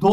2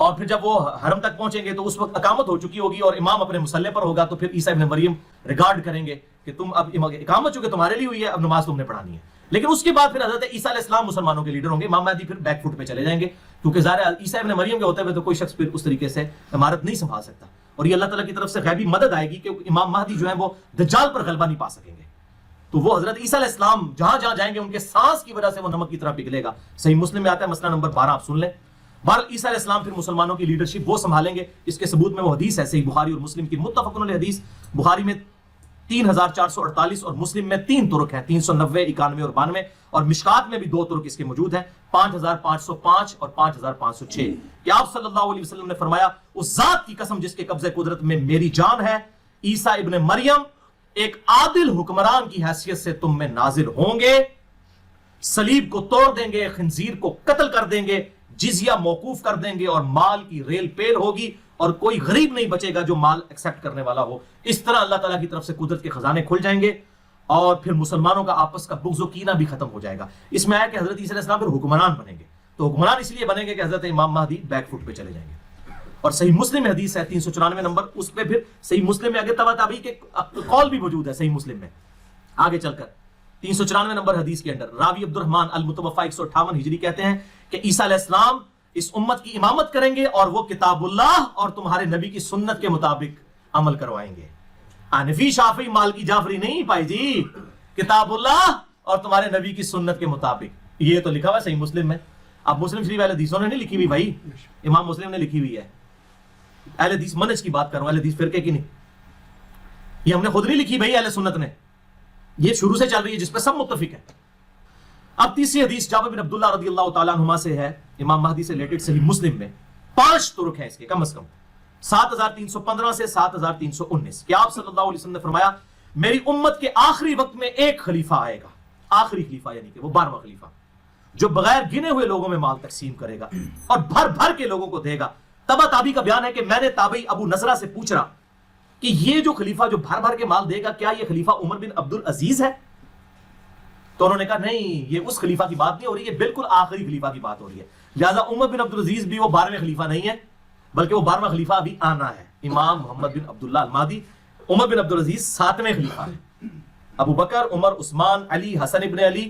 اور پھر جب وہ حرم تک پہنچیں گے تو اس وقت اقامت ہو چکی ہوگی اور امام اپنے مصلی پر ہوگا، تو پھر عیسیٰ ابن مریم ریگارڈ کریں گے کہ تم اب اقامت چونکہ تمہارے لیے ہوئی ہے، اب نماز تم نے پڑھانی ہے. لیکن اس کے بعد پھر حضرت عیسیٰ علیہ السلام مسلمانوں کے لیڈر ہوں گے، امام مہدی پھر بیک فٹ پہ چلے جائیں گے، کیونکہ ظاہر عیسیٰ ابن مریم کے ہوتے ہوئے تو کوئی شخص پھر اس طریقے سے عمارت نہیں سنبھال سکتا، اور یہ اللہ تعالیٰ کی طرف سے غیبی مدد آئے گی کہ امام مہدی جو ہے وہ دجال پر غلبہ نہیں پا سکیں گے. تو وہ حضرت عیسیٰ علیہ السلام جہاں جہاں جائیں گے ان کے سانس کی وجہ سے وہ نمک کی طرح پگھلے گا. صحیح مسلم میں آتا ہے مسئلہ نمبر 12، آپ سن لیں. بہرحال عیسیٰ علیہ السلام پھر مسلمانوں کی لیڈرشپ وہ سنبھالیں گے. اس کے ثبوت میں وہ حدیث ہے صحیح بخاری اور مسلم کی متفق علیہ حدیث، بخاری میں 3448 اور مسلم میں 3 طرق ہیں، 390، 91 اور 92، اور مشکات میں بھی 2 طرق اس کے موجود ہیں، 5505 اور 5506، کہ آپ صلی اللہ علیہ وسلم نے فرمایا اس ذات کی قسم جس کے قبضہ قدرت میں میری جان ہے، عیسیٰ ابن مریم ایک عادل حکمران کی حیثیت سے تم میں نازل ہوں گے، صلیب کو توڑ دیں گے، خنزیر کو قتل کر دیں گے، جزیہ موقوف کر دیں گے، اور مال کی ریل پیل ہوگی اور کوئی غریب نہیں بچے گا جو مال ایکسپٹ کرنے والا ہو. اس طرح اللہ تعالیٰ کی طرف سے قدرت کے خزانے کھل جائیں گے اور پھر مسلمانوں کا آپس کا بغض و کینہ بھی ختم ہو جائے گا. اس میں آیا کہ حضرت عیسیٰ علیہ السلام پھر حکمران بنیں گے. تو حکمران اس لیے بنیں گے کہ حضرت امام مہدی بیک فٹ پہ چلے جائیں گے. اور صحیح مسلم میں حدیث ہے 394 نمبر، اس پہ پھر صحیح مسلم میں آگے تبع تابعی کے قول بھی موجود ہے صحیح مسلم میں. آگے چل کر 394 نمبر حدیث کے اندر راوی عبد الرحمن المتوفی 158 ہجری کہتے ہیں کہ عیسیٰ علیہ السلام اس امت کی امامت کریں گے اور وہ کتاب اللہ اور تمہارے نبی کی سنت کے مطابق عمل کروائیں گے. حنفی شافعی مالکی جعفری نہیں پائی جی، کتاب اللہ اور تمہارے نبی کی سنت کے مطابق. یہ تو لکھا ہوا ہے صحیح مسلم میں. اب مسلم شریف اہل حدیثوں نے نہیں لکھی ہوئی بھائی، امام مسلم نے لکھی ہوئی ہے. اہل حدیث منہج کی بات کر رہا ہوں، اہل حدیث فرقے کی نہیں. یہ ہم نے خود نہیں لکھی بھائی، اہل سنت نے، یہ شروع سے چل رہی ہے جس پہ سب متفق ہیں. اب تیسری حدیث جابر بن عبداللہ رضی اللہ تعالیٰ عنہما سے ہے، امام مہدی سے ریلیٹڈ صحیح مسلم میں 5 طرق ہیں اس کے کم از کم، 7315 سے 7319، کہ آپ صلی اللہ علیہ وسلم نے فرمایا میری امت کے آخری وقت میں ایک خلیفہ آئے گا، آخری خلیفہ یعنی کہ وہ 12واں خلیفہ، جو بغیر گنے ہوئے لوگوں میں مال تقسیم کرے گا اور بھر بھر کے لوگوں کو دے گا. تبا تابی کا بیان ہے کہ میں نے تابعی ابو نضرہ سے پوچھ رہا کہ یہ جو خلیفہ جو بھر بھر کے مال دے گا کیا یہ خلیفہ عمر بن عبد العزیز ہے؟ تو انہوں نے کہا نہیں، یہ اس خلیفہ کی بات نہیں ہو رہی، یہ بالکل آخری خلیفہ کی بات ہو رہی ہے. لہٰذا عمر بن عبد العزیز بھی وہ 12ویں خلیفہ نہیں ہے، بلکہ وہ 12واں خلیفہ ابھی آنا ہے. امام محمد بن عبداللہ المہدی، عمر بن عبد العزیز 7ویں خلیفہ ہے. ابو بکر، عمر، عثمان، علی، حسن ابن علی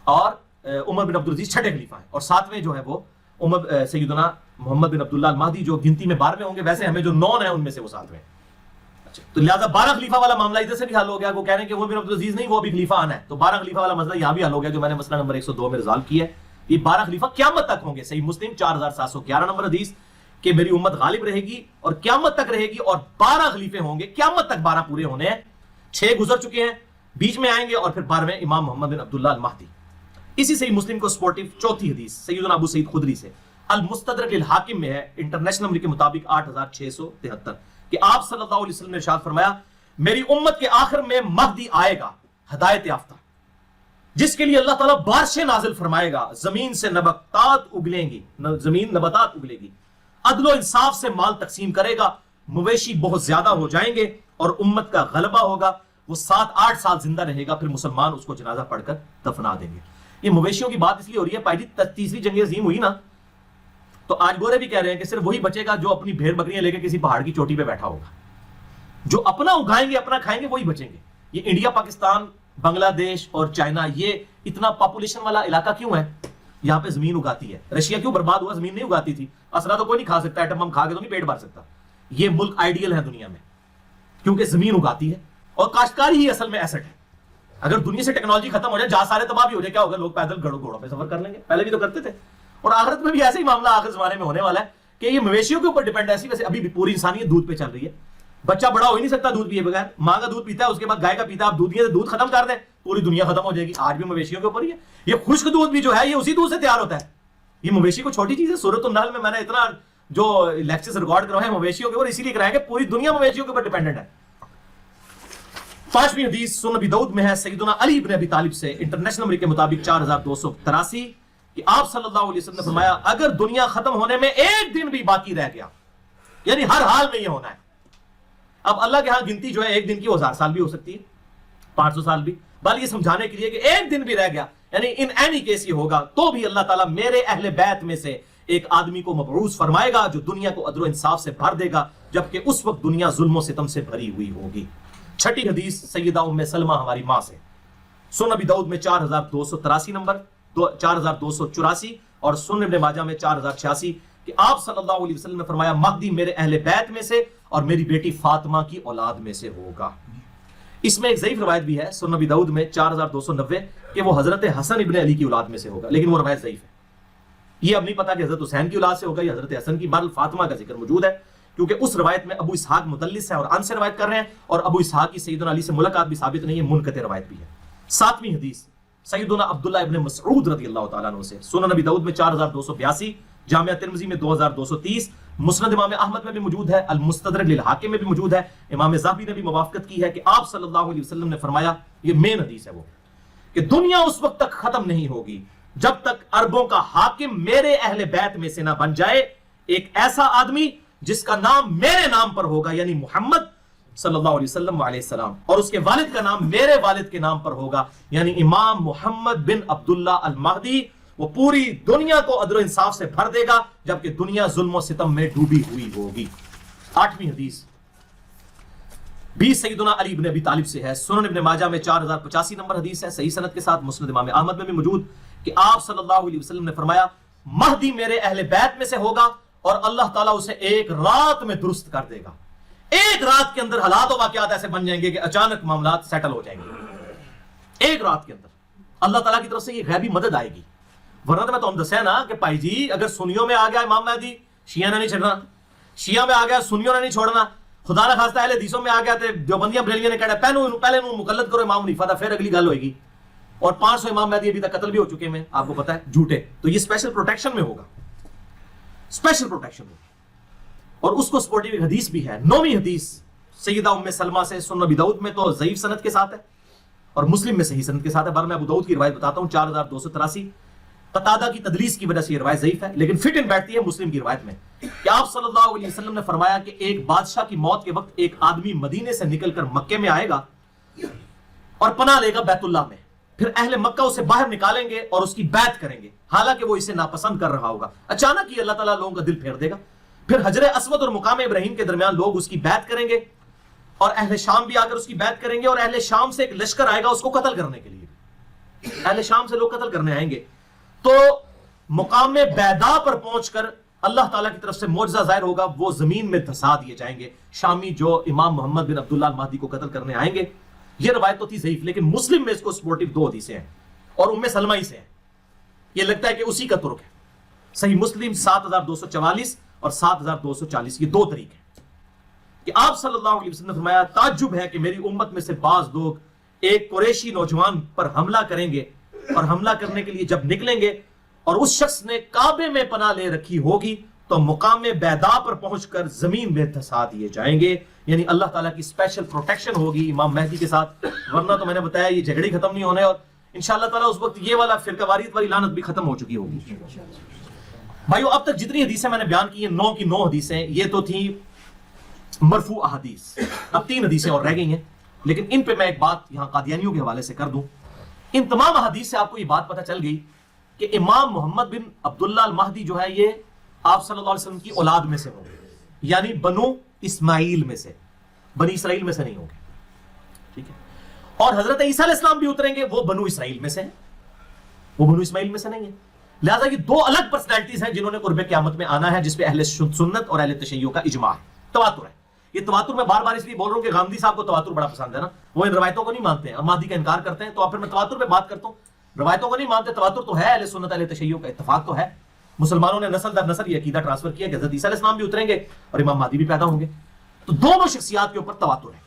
اور عمر بن عبد العزیز 6ٹھے خلیفہ ہیں، اور 7ویں جو ہے وہ عمر سیدنا محمد بن عبداللہ المہدی جو گنتی میں 12ویں ہوں گے، ویسے ہمیں جو 9 ہیں ان میں سے وہ 7ویں. تو لہٰذا 12 خلیفہ والا معاملہ ادھر سے بھی حل ہو گیا. وہ کہہ رہے ہیں کہ وہ بن عبد العزیز نہیں، وہ بھی خلیفہ آنا ہے، تو 12 خلیفہ والا مسئلہ یہاں بھی حل ہو گیا جو میں نے مسئلہ نمبر 102 میں ریزالو کیا ہے. یہ 12 خلیفہ قیامت تک ہوں گے. صحیح مسلم 4711 نمبر حدیث کہ میری امت غالب رہے گی اور قیامت تک رہے گی، اور 12 خلیفے ہوں گے، قیامت تک 12 پورے ہونے ہیں. 6 گزر چکے ہیں، بیچ میں آئیں گے، اور پھر 12ویں امام محمد بن عبداللہ المہدی. اسی صحیح مسلم کو سپورٹیو 4تھی حدیث سیدنا ابو سعید خدری سے المستدرک للحاکم میں ہے انٹرنیشنل نمبر کے مطابق 8673 کہ آپ صلی اللہ علیہ وسلم نے ارشاد فرمایا میری امت کے آخر میں مہدی آئے گا ہدایت یافتہ، جس کے لیے اللہ تعالیٰ بارشیں نازل فرمائے گا، زمین سے نباتات اگلیں گی، زمین نباتات اگلے گی، عدل و انصاف سے مال تقسیم کرے گا، مویشی بہت زیادہ ہو جائیں گے اور امت کا غلبہ ہوگا. وہ 7-8 سال زندہ رہے گا، پھر مسلمان اس کو جنازہ پڑھ کر دفنا دیں گے. یہ مویشیوں کی بات اس لیے ہو رہی ہے پہلی تیسری جنگ عظیم ہوئی نا، تو آج گورے بھی کہہ رہے ہیں کہ صرف وہی بچے گا جو اپنی بھیڑ بکریاں لے کے کسی پہاڑ کی چوٹی پہ بیٹھا ہوگا. جو اپنا اگائیں گے، اپنا کھائیں گے، وہی بچیں گے. یہ انڈیا، پاکستان، بنگلہ دیش اور چائنا، یہ اتنا پاپولیشن والا علاقہ کیوں ہے؟ یہاں پہ زمین اگاتی ہے. رشیا کیوں برباد ہوا؟ زمین نہیں اگاتی تھی. اسرا تو کوئی نہیں کھا سکتا، ایٹم بم کھا کے تو نہیں پیٹ بھر سکتا. یہ ملک آئیڈیل ہے دنیا میں کیونکہ زمین اگاتی ہے اور کاشتکاری ہی اصل میں ایسٹ ہے. اگر دنیا سے ٹیکنالوجی ختم ہو جائے، جہاں سارے تباہ بھی ہو جائے، کیا ہوگا؟ لوگ پیدل گھوڑوں پہ سفر کر لیں گے. پہلے بھی تو کرتے تھے. اور آخرت میں بھی ایسے ہی معاملہ آخر زمانے میں ہونے والا ہے کہ یہ مویشیوں کے اوپر ڈیپینڈ ہے. ویسے ابھی بھی پوری انسانیت دودھ پہ چل رہی ہے. بچہ بڑا ہو ہی نہیں سکتا دودھ پیے بغیر. ماں کا دودھ پیتا ہے، اس کے بعد گائے کا پیتا ہے. آپ دودھ پیے تو دودھ ختم کر دیں، پوری دنیا ختم ہو جائے گی. آج بھی مویشیوں کے اوپر ہی ہے. یہ خشک دودھ بھی جو ہے یہ اسی دودھ سے تیار ہوتا ہے. یہ مویشی کو چھوٹی چیز ہے. سورۃ النحل میں نے اتنا جو لیکچرز ریکارڈ کروائے ہیں مویشیوں کے اوپر، اسی لیے کرایا کہ پوری دنیا مویشیوں کے اوپر ڈیپینڈنٹ ہے. 5ویں حدیث سنن ابی داؤد میں ہے سیدنا علی بن ابی طالب سے انٹرنیشنل نمبر کے مطابق 4283 کہ آپ صلی اللہ علیہ وسلم نے فرمایا اگر دنیا ختم ہونے میں ایک دن بھی باقی رہ گیا، یعنی ہر حال میں یہ ہونا ہے. اب اللہ کے ہاں گنتی جو ہے ایک دن کی 1000 سال بھی ہو سکتی ہے، 500 سال بھی، بل یہ سمجھانے کے لیے کہ ایک دن بھی رہ گیا، یعنی ان اینی کیس یہ ہوگا تو بھی اللہ تعالیٰ میرے اہل بیت میں سے ایک آدمی کو مبعوث فرمائے گا جو دنیا کو عدل و انصاف سے بھر دے گا، جبکہ اس وقت دنیا ظلم و ستم سے بھری ہوئی ہوگی۔ چھٹی حدیث سیدہ ام سلمہ ہماری ماں سے، سنن ابی داؤد میں 4283 نمبر، 4284 اور سنن ابن ماجہ میں 4086 کہ آپ صلی اللہ علیہ وسلم نے فرمایا مہدی میرے اہل بیت میں سے اور میری بیٹی فاطمہ کی اولاد میں سے ہوگا۔ اس میں ایک ضعیف روایت بھی ہے سنن ابی داؤد میں 4290 کہ وہ حضرت حسن ابن علی کی اولاد میں سے ہوگا، لیکن وہ روایت ضعیف ہے۔ یہ اب نہیں پتا کہ حضرت حسین کی اولاد سے ہوگا یا حضرت حسن کی، بہرحال فاطمہ کا ذکر موجود ہے کیونکہ اس روایت میں ابو اسحاق مدلس ہے اور ان سے روایت کر رہے ہیں، اور ابو اسحاق کی سیدنا علی سے ملاقات بھی ثابت نہیں ہے، منقطع روایت بھی ہے۔ ساتویں حدیث سیدنا عبداللہ ابن مسعود رضی اللہ تعالیٰ عنہ سے، سنن نبی داؤد میں 4282، جامعہ ترمذی میں 2230، مسند امام احمد میں بھی موجود ہے، المستدرک للحاکم میں بھی موجود ہے، امام ذہبی نے بھی موافقت کی ہے کہ آپ صلی اللہ علیہ وسلم نے فرمایا، یہ مین حدیث ہے وہ، کہ دنیا اس وقت تک ختم نہیں ہوگی جب تک عربوں کا حاکم میرے اہل بیت میں سے نہ بن جائے ایک ایسا آدمی جس کا نام میرے نام پر ہوگا، یعنی محمد صلی اللہ علیہ وسلم علیہ السلام، اور اس کے والد کا نام میرے والد کے نام پر ہوگا، یعنی امام محمد بن عبداللہ المہدی۔ وہ پوری دنیا کو عدل و انصاف سے بھر دے گا جبکہ دنیا ظلم و ستم میں ڈوبی ہوئی ہوگی۔ آٹھویں حدیث بھی سیدنا علی بن ابی طالب سے ہے، سنن ابن ماجہ میں 4085 نمبر حدیث ہے، صحیح سند کے ساتھ، مسند امام احمد میں بھی موجود کہ آپ صلی اللہ علیہ وسلم نے فرمایا مہدی میرے اہل بیت میں سے ہوگا اور اللہ تعالیٰ اسے ایک رات میں درست کر دے گا۔ ایک رات کے اندر حالات و واقعات ایسے بن جائیں گے کہ اچانک معاملات سیٹل ہو جائیں گے۔ ایک رات کے اندر اللہ تعالیٰ کی طرف سے یہ غیبی مدد آئے گی، ورنہ تو میں تو ہم دسے نا کہ بھائی جی اگر سنیوں میں آ گیا امام مہدی شیعہ نے نہیں چھڑنا، شیعہ میں آ گیا سنیوں نے نہیں چھوڑنا، خدا نہ خواستہ اہل حدیثوں میں آ گیا تو دیوبندیاں بریلیاں نے کہا پہلے مقلد کرو امام حنیفہ دا، پھر اگلی گل ہوئے گی۔ اور 500 امام مہدی ابھی تک قتل بھی ہو چکے ہیں، آپ کو پتا ہے، جھوٹے، تو یہ اسپیشل پروٹیکشن میں ہوگا، اسپیشل پروٹیکشن ہوگا۔ اور اس کو سپورٹیو ایک حدیث بھی ہے، 9ویں حدیث سیدہ ام سلمہ سے، سنن ابی داؤد میں تو ضعیف سند کے ساتھ ہے اور مسلم میں صحیح سند کے ساتھ ہے، بار میں ابو داؤد کی روایت بتاتا ہوں 4283، قتادہ کی تدلیس کی وجہ سے یہ روایت ضعیف ہے لیکن فٹ ان بیٹھتی ہے مسلم کی روایت میں کہ آپ صلی اللہ علیہ وسلم نے فرمایا کہ ایک بادشاہ کی موت کے وقت ایک آدمی مدینے سے نکل کر مکے میں آئے گا اور پناہ لے گا بیت اللہ میں، پھر اہل مکہ اسے باہر نکالیں گے اور اس کی بیعت کریں گے حالانکہ وہ اسے ناپسند کر رہا ہوگا، اچانک ہی اللہ تعالیٰ لوگوں کا دل پھیر دے گا، پھر حجر اسود اور مقام ابراہیم کے درمیان لوگ اس کی بیعت کریں گے اور اہل شام بھی آ کر اس کی بیعت کریں گے، اور اہل شام سے ایک لشکر آئے گا اس کو قتل کرنے کے لیے، اہل شام سے لوگ قتل کرنے آئیں گے، تو مقام بیدا پر پہنچ کر اللہ تعالیٰ کی طرف سے معجزہ ظاہر ہوگا، وہ زمین میں دھسا دیے جائیں گے شامی جو امام محمد بن عبداللہ المہدی کو قتل کرنے آئیں گے۔ یہ روایت تو تھی ضعیف لیکن مسلم میں اس کو سپورٹیو 2 حدیثیں ہیں اور ام سلمہ ہی سے ہیں، یہ لگتا ہے کہ اسی کا ترک ہے۔ صحیح مسلم 7244 اور 7240، یہ 2 طریق ہیں کہ آپ صلی اللہ علیہ وسلم نے فرمایا تعجب ہے کہ میری امت میں سے بعض لوگ ایک قریشی نوجوان پر حملہ کریں گے اور حملہ کرنے کے لیے جب نکلیں گے اور اس شخص نے کعبے میں پناہ لے رکھی ہوگی تو مقام بیدا پر پہنچ کر زمین میں دھسا دیے جائیں گے، یعنی اللہ تعالیٰ کی اسپیشل پروٹیکشن ہوگی امام مہدی کے ساتھ، ورنہ تو میں نے بتایا یہ جھگڑے ختم نہیں ہونے اور انشاءاللہ تعالیٰ اس وقت یہ والا فرقہ واریت والی لعنت بھی ختم ہو چکی ہوگی۔ بھائیو اب تک جتنی حدیثیں میں نے بیان کی ہیں 9 کی 9 حدیثیں یہ تو تھیں مرفوع احادیث، اب 3 حدیثیں اور رہ گئی ہیں لیکن ان پہ میں ایک بات یہاں قادیانیوں کے حوالے سے کر دوں۔ ان تمام احادیث سے آپ کو یہ بات پتہ چل گئی کہ امام محمد بن عبداللہ المہدی جو ہے یہ آپ صلی اللہ علیہ وسلم کی اولاد میں سے ہوں گے، یعنی بنو اسماعیل میں سے، بنی اسرائیل میں سے نہیں ہوں گے، ٹھیک ہے؟ اور حضرت عیسیٰ علیہ السلام بھی اتریں گے وہ بنو اسرائیل میں سے ہیں، وہ بنو اسماعیل میں سے نہیں ہیں، لہٰذا یہ 2 الگ پرسنالٹیز ہیں جنہوں نے قرب قیامت میں آنا ہے، جس پہ اہل سنت اور اہل تشیع کا اجماع ہے، تواتر ہے۔ یہ تواتر میں بار بار اس لیے بول رہا ہوں کہ غامدی صاحب کو تواتر بڑا پسند ہے نا، وہ ان روایتوں کو نہیں مانتے ہیں، مہدی کا انکار کرتے ہیں، تو پھر میں تواتر پہ بات کرتا ہوں، روایتوں کو نہیں مانتے، تواتر تو ہے، اہل سنت اہل تشیع کا اتفاق تو ہے، مسلمانوں نے نسل در نسل یہ عقیدہ ٹرانسفر کیا کہ حضرت عیسیٰ علیہ السلام بھی اتریں گے اور امام مہدی بھی پیدا ہوں گے، تو دونوں شخصیات کے اوپر تواتر ہے،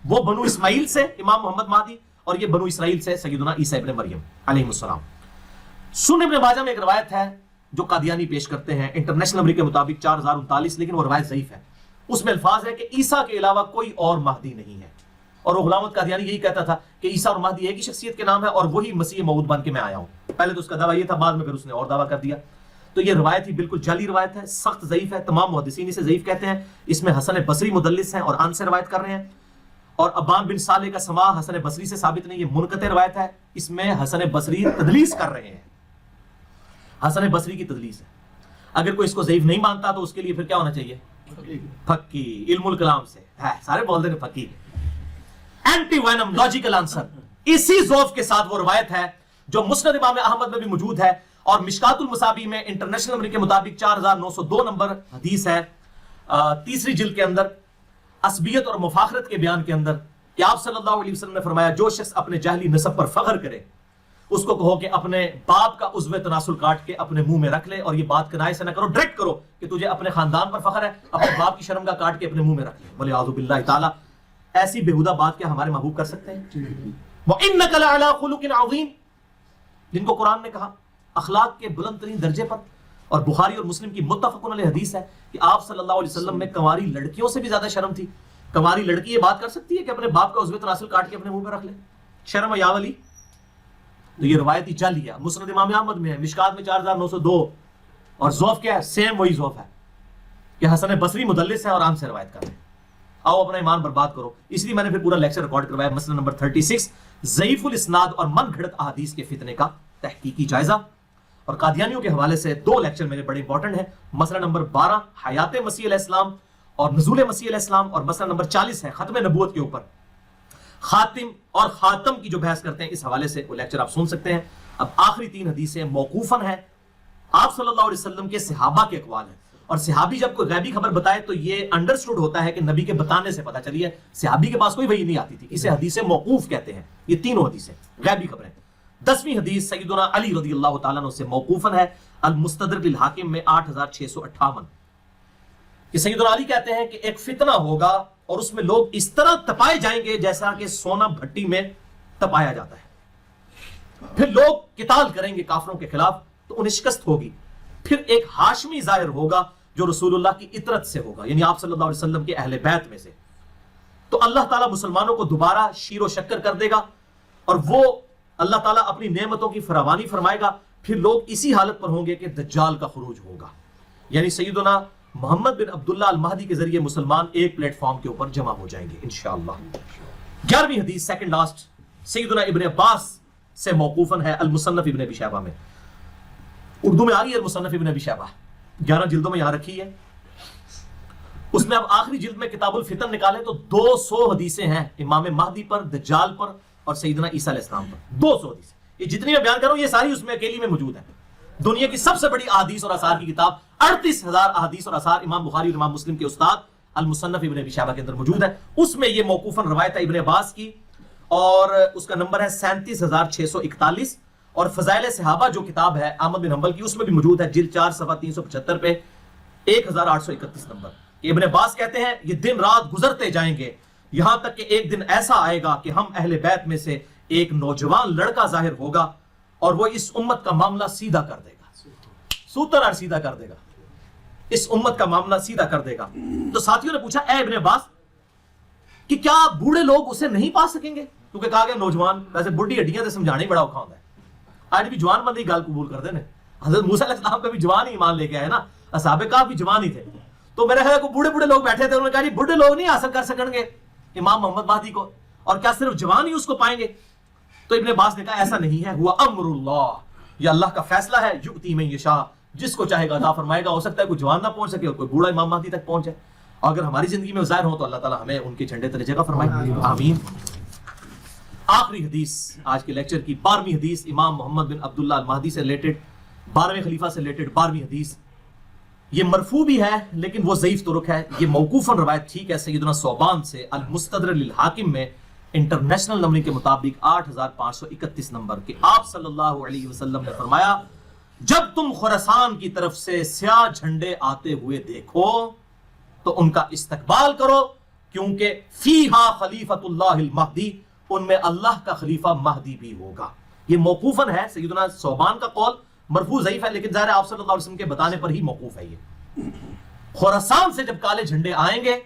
وہ بنو اسماعیل سے امام محمد مہدی اور یہ بنو اسرائیل سے سیدنا عیسیٰ ابن مریم علیہ السلام۔ سنن ابن ماجہ میں ایک روایت ہے جو قادیانی پیش کرتے ہیں انٹرنیشنل نمبر کے مطابق 4039، لیکن وہ روایت ضعیف ہے، اس میں الفاظ ہے کہ عیسیٰ کے علاوہ کوئی اور مہدی نہیں ہے، اور وہ غلام قادیانی یہی کہتا تھا کہ عیسیٰ اور مہدی ایک ہی شخصیت کے نام ہے اور وہی مسیح موعود بن کے میں آیا ہوں، پہلے تو اس کا دعویٰ یہ تھا، بعد میں پھر اس نے اور دعویٰ کر دیا، تو یہ روایت ہی بالکل جعلی روایت ہے، سخت ضعیف ہے، تمام محدثین اسے ضعیف کہتے ہیں، اس میں حسن بصری مدلس ہیں اور ان سے روایت کر رہے ہیں، اور ابان بن صالح کا سماع حسن بصری سے ثابت نہیں، یہ منقطع روایت ہے، اس میں حسن بصری تدلیس کر رہے ہیں، حسن بصری کی تدلیس ہے، اگر کوئی اس کو ضعیف نہیں مانتا تو اس کے لیے پھر کیا ہونا چاہیے؟ پھکی، علم الکلام سے سارے بول دیں پھکی، اینٹی وینم لاجیکل آنسر. اسی ذوف کے ساتھ وہ روایت ہے جو مسند امام احمد میں بھی موجود ہے اور مشکات المصابیح میں انٹرنیشنل نمبر کے مطابق 4902 نمبر حدیث ہے، تیسری جلد کے اندر، عصبیت اور مفاخرت کے بیان کے اندر، کہ آپ صلی اللہ علیہ وسلم نے فرمایا جو شخص اپنے جاہلی نسب پر فخر کرے اس کو کہو کہ اپنے باپ کا عضو تناسل کاٹ کے اپنے منہ میں رکھ لے، اور یہ بات کنائے سے نہ کرو، ڈائریکٹ کرو کہ تجھے اپنے خاندان پر فخر ہے، اپنے باپ کی شرمگاہ کاٹ کے اپنے منہ میں رکھ لے. وَلِعَاذُ بِاللَّهِ تعالیٰ ایسی بےہودہ بات کیا ہمارے محبوب کر سکتے ہیں؟ وَإِنَّكَ لَعَلَىٰ خُلُقٍ عَظِيمٍ، جن کو قرآن نے کہا اخلاق کے بلند ترین درجے پر. اور بخاری اور مسلم کی متفق علیہ حدیث ہے کہ آپ صلی اللہ علیہ وسلم میں کنواری لڑکیوں سے بھی زیادہ شرم تھی. کنواری لڑکی یہ بات کر سکتی ہے کہ اپنے باپ کا عضو تناسل کاٹ کے اپنے منہ میں رکھ لے؟ شرم یا ولی. تو یہ روایتی چل گیا، مسند امام احمد میں ہے، مشکات میں 4902. اور ذوف کیا ہے؟ سیم وہی ذوف ہے کہ حسن بصری مدلس ہے اور عام سے روایت کر رہے ہیں. آؤ اپنا ایمان برباد کرو. اس لیے میں نے پھر پورا لیکچر ریکارڈ کروایا، مسئلہ نمبر 36 ضعیف الاسناد اور من گھڑت احادیث کے فتنے کا تحقیقی جائزہ. اور قادیانیوں کے حوالے سے 2 لیکچر میرے بڑے امپورٹنٹ ہیں. مسئلہ نمبر 12 حیات مسیح علیہ السلام اور نزول مسیح علیہ السلام، اور مسئلہ نمبر 40 ہے ختم نبوت کے اوپر خاتم اور خاتم کی جو بحث کرتے ہیں. اس حوالے سے وہ لیکچر آپ سن سکتے ہیں. اب آخری 3 حدیثیں موقوفاً ہیں، آپ صلی اللہ علیہ وسلم کے صحابہ کے اقوال ہیں. اور صحابی جب کوئی غیبی خبر بتائے تو یہ انڈرسٹوڈ ہوتا ہے کہ نبی کے بتانے سے پتہ چلی ہے، صحابی کے پاس کوئی وحی نہیں آتی تھی. اسے حدیث موقوف کہتے ہیں. یہ تینوں حدیثیں غیبی خبریں. 10ویں حدیث سیدنا علی رضی اللہ تعالیٰ عنہ سے موقوفاً ہے، المستدرک للحاکم میں 8658، کہ سیدنا علی کہتے ہیں کہ ایک فتنہ ہوگا اور اس میں لوگ اس طرح تپائے جائیں گے جیسا کہ سونا بھٹی میں تپایا جاتا ہے. پھر لوگ قتال کریں گے کافروں کے خلاف تو انہیں شکست ہوگی. پھر ایک ہاشمی ظاہر ہوگا جو رسول اللہ کی اطرت سے ہوگا، یعنی آپ صلی اللہ علیہ وسلم کے اہل بیت میں سے. تو اللہ تعالیٰ مسلمانوں کو دوبارہ شیر و شکر کر دے گا اور وہ اللہ تعالیٰ اپنی نعمتوں کی فراوانی فرمائے گا. پھر لوگ اسی حالت پر ہوں گے کہ دجال کا خروج ہوگا، یعنی سیدنا محمد بن عبداللہ المہدی کے ذریعے مسلمان ایک پلیٹ فارم کے اوپر جمع ہو جائیں گے انشاءاللہ. 11ویں حدیث سیکنڈ لاسٹ سیدنا ابن عباس سے موقوفاً ہے، المصنف ابن ابی شیبہ میں. اردو میں آ گئی ہے المصنف ابن ابی شیبہ، 11 جلدوں میں یہاں رکھی ہے. اس میں اب آخری جلد میں کتاب الفتن نکالے تو 200 حدیثیں ہیں امام مہدی پر، دجال پر اور سیدنا عیسیٰ علیہ السلام پر. 200 حدیثیں. یہ جتنی میں بیان کر رہا ہوں یہ ساری اس میں اکیلی میں موجود ہے. دنیا کی سب سے بڑی احادیث اور آثار کی کتاب 38,000 احادیث اور آثار امام بخاری اور امام مسلم کے استاد المصنف ابن ابی شیبہ کے اندر موجود ہے. اس میں یہ موقوفاً روایت ہے ابن عباس کی اور اس کا نمبر ہے 37,641. اور فضائل صحابہ جو کتاب ہے احمد بن حنبل کی اس میں بھی موجود ہے، جلد 4 صفحہ 375 پہ 1831 نمبر. ابن عباس کہتے ہیں یہ دن رات گزرتے جائیں گے یہاں تک کہ ایک دن ایسا آئے گا کہ ہم اہل بیت میں سے ایک نوجوان لڑکا ظاہر ہوگا اور وہ اس امت کا معاملہ سیدھا کر دے گا. سوتر اور سیدھا کر دے گا، اس امت کا معاملہ سیدھا کر دے گا. تو ساتھیوں نے پوچھا اے ابن عباس کہ کیا بوڑھے لوگ اسے نہیں پا سکیں گے؟ کیونکہ کہا گیا نوجوان، ویسے بڑھی ہڈیاں سے سمجھانا ہی بڑا اوکھا ہوتا ہے. آج بھی جوان بندے گال قبول کرتے ہیں. حضرت موسیٰ علیہ السلام کا بھی جوان ہی ایمان لے کے آئے نا، اصحاب کہف بھی جوان ہی تھے. تو میرے خیال کو بوڑھے لوگ بیٹھے تھے، انہوں نے کہا جی بوڑھے لوگ نہیں حاصل کر سکیں گے امام محمد مہدی کو، اور کیا صرف جوان ہی اس کو پائیں گے؟ تو ابن عباس نے کہا ایسا نہیں ہے، ہوا امر اللہ، یہ اللہ کا فیصلہ ہے، یؤتی من یشاء، جس کو چاہے گا عطا فرمائے گا. ہو سکتا ہے کوئی جوان نہ پہنچ سکے اور کوئی بوڑھا امام مہدی تک پہنچ جائے. اگر ہماری زندگی میں ظاہر ہو تو اللہ تعالیٰ ہمیں ان کے جھنڈے تلے جگہ فرمائے، آمین. آخری حدیث آج کے لیکچر کی 12ویں حدیث امام محمد بن عبداللہ المہدی سے ریلیٹڈ، 12ویں خلیفہ سے ریلیٹڈ 12ویں حدیث. یہ مرفوع بھی ہے لیکن وہ ضعیف طرق ہے. یہ موقوفاً روایت ٹھیک ہے سیدنا ثوبان سے، المستدرک للحاکم میں انٹرنیشنل نمبر کے مطابق 8531 نمبر، کہ آپ صلی اللہ علیہ وسلم نے فرمایا جب تم خراسان کی طرف سے سیاہ جھنڈے آتے ہوئے دیکھو تو ان کا استقبال کرو، کیونکہ فیہا خلیفۃ اللہ المہدی، ان میں اللہ کا خلیفہ مہدی بھی ہوگا. یہ موقوفاً ہے سیدنا ثوبان کا قول، مرفوع ضعیف ہے لیکن ظاہر آپ صلی اللہ علیہ وسلم کے بتانے پر ہی موقوف ہے. یہ خراسان سے جب کالے جھنڈے آئیں گے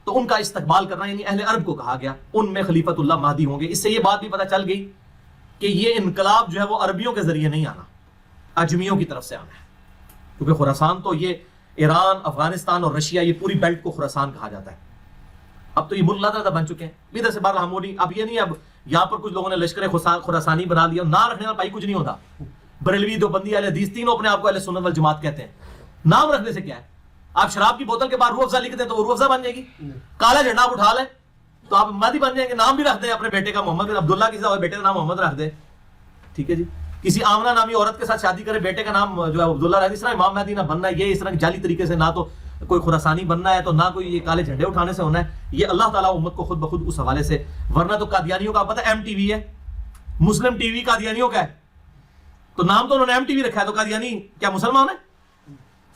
تو ان کا استقبال کرنا، یعنی اہل عرب کو کہا گیا، ان میں خلیفۃ اللہ مہدی ہوں گے. اس سے یہ بات بھی پتہ چل گئی کہ یہ انقلاب جو ہے وہ عربیوں کے ذریعے نہیں آنا، اجمیوں کی طرف سے آنا ہے. کیونکہ خراسان تو یہ ایران، افغانستان اور رشیا، یہ پوری بیلٹ کو خراسان کہا جاتا ہے. اب تو یہ ملک لادہ بن چکے ہیں ادھر سے باہر ہمونی. اب یہ نہیں اب یہاں پر کچھ لوگوں نے لشکر خراسانی بنا لیا، نہ رکھنے کا بھائی کچھ نہیں ہوتا. بریلوی، دیوبندی، اہل حدیث تینوں اپنے آپ کو اہل سنت والجماعت کہتے ہیں. نام رکھنے سے کیا ہے؟ آپ شراب کی بوتل کے بعد روح افزا لکھ دیں تو وہ روح افزا بن جائے گی. کالا جھنڈا آپ اٹھا لیں تو آپ مہدی بن جائیں گے. نام بھی رکھ دیں اپنے بیٹے کا محمد بن عبداللہ, کسی بیٹے کا نام محمد رکھ دیں, ٹھیک ہے جی. کسی آمنہ نامی عورت کے ساتھ شادی کرے, بیٹے کا نام جو ہے عبداللہ رکھ دیں. اس طرح امام مہدی نہ بننا ہے, یہ اس طرح جعلی طریقے سے نہ تو کوئی خراسانی بننا ہے تو نہ کوئی یہ کالے جھنڈے اٹھانے سے ہونا ہے. یہ اللہ تعالیٰ امت کو خود بخود اس حوالے سے, ورنہ تو قادیانیوں کا پتہ ایم ٹی وی ہے, مسلم ٹی وی قادیانیوں کا ہے, تو نام تو انہوں نے ایم ٹی وی رکھا ہے, تو قادیانی کیا مسلمان ہے؟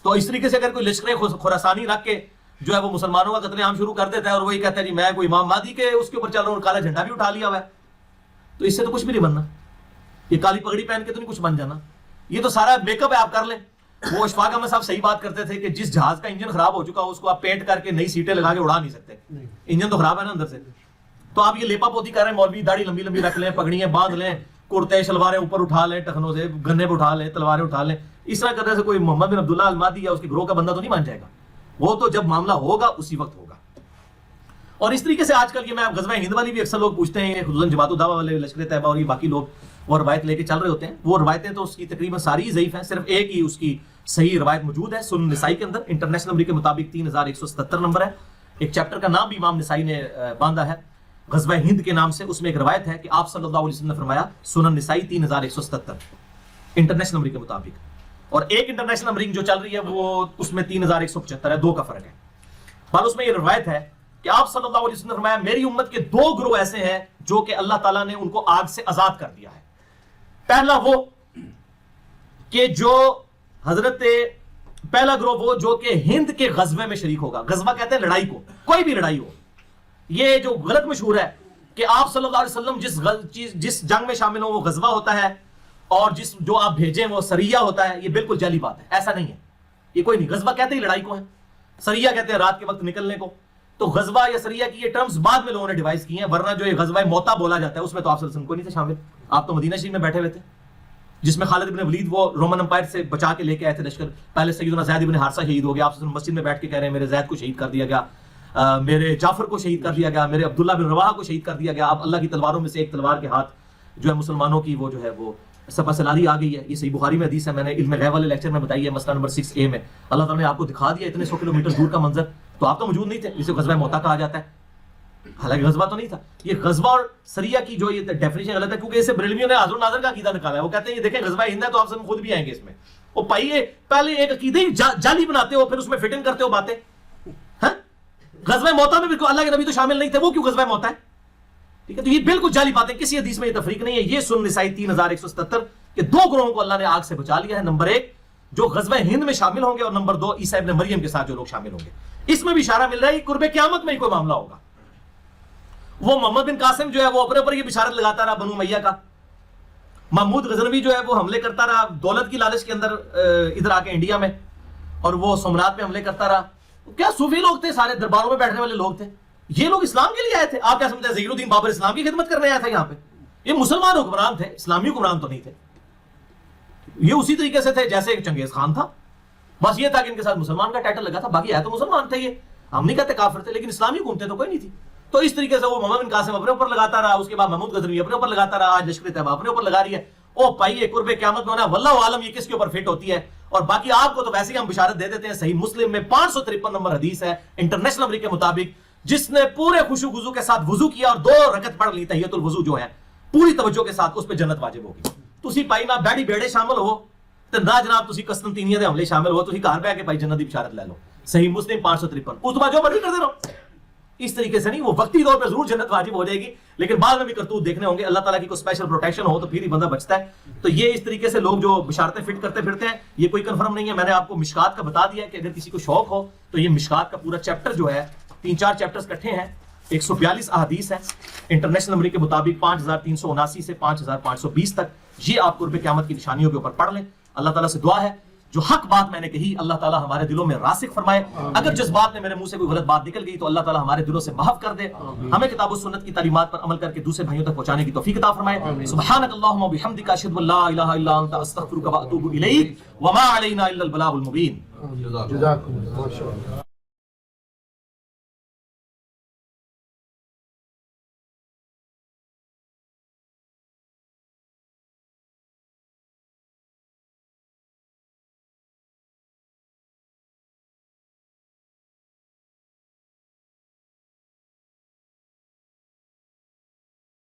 تو اس طریقے سے اگر کوئی لشکر خراسانی رکھ کے جو ہے وہ مسلمانوں کا قتل عام شروع کر دیتا ہے اور وہی کہتا ہے جی میں کوئی امام مہدی کے اس کے اوپر چل رہا ہوں, کالا جھنڈا بھی اٹھا لیا ہوا ہے, تو اس سے تو کچھ بھی نہیں بننا. یہ کالی پگڑی پہن کے تو نہیں کچھ بن جانا, یہ تو سارا میک اپ ہے, آپ کر لیں. وہ اشفاق احمد صاحب صحیح بات کرتے تھے کہ جس جہاز کا انجن خراب ہو چکا اس کو آپ پینٹ کر کے نئی سیٹیں لگا کے اڑا نہیں سکتے, انجن تو خراب ہے نا اندر سے. تو آپ یہ لیپا پوتی کر رہے ہیں, مولوی داڑھی لمبی لمبی رکھ لیں, پگڑیاں باندھ لیں, کرتے شلواریں اوپر اٹھا لیں, ٹخنوں سے گنے پہ اٹھا لیں, تلواریں اٹھا لیں. اس طرح کرنے سے کوئی محمد بن عبداللہ المہدی یا اس کے گروہ کا بندہ تو نہیں مان جائے گا. وہ تو جب معاملہ ہوگا اسی وقت ہوگا. اور اس طریقے سے آج کل یہ میں غزوہ ہند والی بھی اکثر لوگ پوچھتے ہیں, خصوصاً جماعت الدعوہ والے, لشکر طیبہ اور یہ باقی لوگ وہ روایت لے کے چل رہے ہوتے ہیں. وہ روایتیں تو اس کی تقریباً ساری ضعیف ہیں, صرف ایک ہی اس کی صحیح روایت موجود ہے سنن نسائی کے اندر, انٹرنیشنل نمبر کے مطابق 3177 نمبر ہے. ایک چیپٹر کا نام بھی امام نسائی نے باندھا ہے غزوہ ہند کے نام سے. اس میں ایک روایت ہے کہ آپ صلی اللہ علیہ وسلم نے فرمایا, سنن نسائی 3177 انٹرنیشنل نمبر کے مطابق, اور ایک انٹرنیشنل نمبرنگ جو چل رہی ہے وہ اس میں 3175 ہے, 2 کا فرق ہے. بل اس میں یہ روایت ہے کہ آپ صلی اللہ علیہ وسلم نے فرمایا میری امت کے 2 گروہ ایسے ہیں جو کہ اللہ تعالیٰ نے ان کو آگ سے آزاد کر دیا ہے. پہلا گروہ وہ جو کہ ہند کے غزوے میں شریک ہوگا. غزوہ کہتے ہیں لڑائی کو, کوئی بھی لڑائی ہو. یہ جو غلط مشہور ہے کہ آپ صلی اللہ علیہ وسلم جس جنگ میں شامل ہوں وہ غزوہ ہوتا ہے, اور جو آپ بھیجیں وہ سریہ ہوتا ہے. یہ بالکل جعلی بات ہے, ایسا نہیں ہے, یہ کوئی نہیں. غزوہ کہتے ہی لڑائی کو ہے, سریہ کہتے ہیں رات کے وقت نکلنے کو. تو غزوہ یا سریہ کی یہ ٹرمز بعد میں لوگوں نے ڈیوائز کی ہیں, ورنہ جو یہ غزوہ موتا بولا جاتا ہے اس میں تو آپ صلی اللہ علیہ وسلم کو نہیں تھے شامل. آپ تو مدینہ شریف میں بیٹھے ہوئے تھے, جس میں خالد بن ولید وہ رومن امپائر سے بچا کے لے کے آئے تھے لشکر. پہلے سیدنا زید بن حارثہ شہید ہو گیا, آپ صلی اللہ علیہ وسلم مسجد میں بیٹھ کے کہہ رہے ہیں میرے زید کو شہید کر دیا گیا, میرے جعفر کو شہید کر دیا گیا, میرے عبداللہ بن رواحہ کو شہید کر دیا گیا. اب اللہ کی تلواروں میں سے ایک تلوار کے ہاتھ جو ہے مسلمانوں کی وہ جو ہے وہ سپہ سلاری آ گئی ہے. یہ صحیح بخاری میں حدیث ہے, میں نے علم غیب والے لیکچر میں بتائی ہے, مسئلہ نمبر 6A میں. اللہ تعالیٰ نے آپ کو دکھا دیا اتنے 100 کلومیٹر دور کا منظر, تو آپ تو موجود نہیں تھے, جسے غزوہ موتا کہا جاتا ہے. حالانکہ غزوہ تو نہیں تھا. یہ غزوہ اور سریہ کی جو یہ ڈیفینیشن غلط ہے, کیونکہ اسے بریلویوں نے حاضر ناظر کا عقیدہ نکالا ہے. وہ کہتے ہیں یہ دیکھیں غزوہ ہند ہے تو آپ سب خود بھی آئیں گے اس میں. وہ پائیے پہلے ایک عقیدہ ہی جعلی بناتے ہو, پھر اس میں فٹنگ کرتے ہو باتیں. غزوہ موتا میں بالکل اللہ کے نبی تو شامل نہیں تھے, وہ کیوں غزوہ موتا ہے؟ ٹھیک ہے, تو یہ بالکل جعلی باتیں, کسی حدیث میں یہ تفریق نہیں ہے. یہ سنن نسائی 3177 کہ 2 گروہوں کو اللہ نے آگ سے بچا لیا ہے. نمبر 1 جو غزوہ ہند میں شامل ہوں گے, اور نمبر 2 عیسیٰ ابن مریم کے ساتھ جو لوگ شامل ہوں گے. اس میں بھی اشارہ مل رہا ہے قرب قیامت میں ہی کوئی معاملہ ہوگا. وہ محمد بن قاسم جو ہے وہ اپنے اوپر یہ بشارت لگاتا رہا بنو امیہ کا. محمود غزنوی جو ہے وہ حملے کرتا رہا دولت کی لالچ کے اندر ادھر آ کے انڈیا میں, اور وہ سومنات پہ حملے کرتا رہا. کیا صوفی لوگ تھے, سارے درباروں میں بیٹھنے والے لوگ تھے. یہ لوگ اسلام کے لیے آئے تھے. آپ کیا سمجھتے ہیں ظہیر الدین بابر اسلام کی خدمت کرنے آیا تھا یہاں پہ؟ یہ مسلمان حکمران تھے, اسلامی حکمران تو نہیں تھے. یہ اسی طریقے سے تھے جیسے چنگیز خان تھا, بس یہ تھا کہ ان کے ساتھ مسلمان کا ٹائٹل لگا تھا, باقی ہے تو مسلمان تھے. یہ ہم نہیں کہتے کافر تھے, لیکن اسلامی حکومتیں تو کوئی نہیں تھی. تو اس طریقے سے وہ محمد بن قاسم اپنے اوپر لگاتا رہا, اس کے بعد محمود غزنوی اپنے اوپر لگاتا رہا, آج لشکر طیبہ اپنے اوپر لگا رہی ہے. او پائیے قرب قیامت میں ہونا واللہ عالم یہ کس کے اوپر فٹ ہوتی ہے. اور باقی آپ کو تو ویسے ہی ہم بشارت دے دیتے ہیں. صحیح مسلم میں 553 نمبر حدیث ہے انٹرنیشنل نمبر کے مطابق, جس نے پورے خوشو گزو کے ساتھ وضو کیا اور 2 رکعت پڑھ لی تحیۃ الوضو جو ہے پوری توجہ کے ساتھ, اس پہ جنت واجب ہوگی. تسی پائی نہ بیڑی بیڑے شامل ہو تے نہ جناب تسی قسطنطینیہ دے حملے شامل ہو, تسی گھر بیٹھ کے پائی جنت دی بشارت لے لو. صحیح مسلم 553. اس بعد جو مرضی کرتے رہو. اس طریقے سے نہیں, وہ وقتی طور پہ ضرور جنت واجب ہو جائے گی, لیکن بعد میں بھی کرتوت دیکھنے ہوں گے. اللہ تعالیٰ کی کوئی اسپیشل پروٹیکشن ہو تو پھر ہی بندہ بچتا ہے. تو یہ اس طریقے سے لوگ جو بشارتیں فٹ کرتے پھرتے ہیں, یہ کوئی کنفرم نہیں ہے. میں نے آپ کو مشکات کا بتا دیا کہ اگر کسی کو شوق ہو تو یہ مشکات کا پورا چیپٹر جو ہے 3-4 چیپٹرز کٹھے ہیں, 142 احادیث ہیں انٹرنیشنل نمبر کے مطابق 5379 سے 5520 تک. یہ آپ قرب قیامت کی نشانیوں کے اوپر پڑھ لیں. اللہ تعالیٰ سے دعا ہے جو حق بات میں نے کہی اللہ تعالیٰ ہمارے دلوں میں راسخ فرمائے. اگر جس بات میں میرے منہ سے کوئی غلط بات نکل گئی تو اللہ تعالیٰ ہمارے دلوں سے محو کر دے. ہمیں کتاب و سنت کی تعلیمات پر عمل کر کے دوسرے بھائیوں تک پہنچانے کی توفیق عطا فرمائے. سبحانک اللہم و بحمدک اشہد ان لا الہ الا انت استغفرک و اتوب الیک وما علینا الا البلاغ المبین.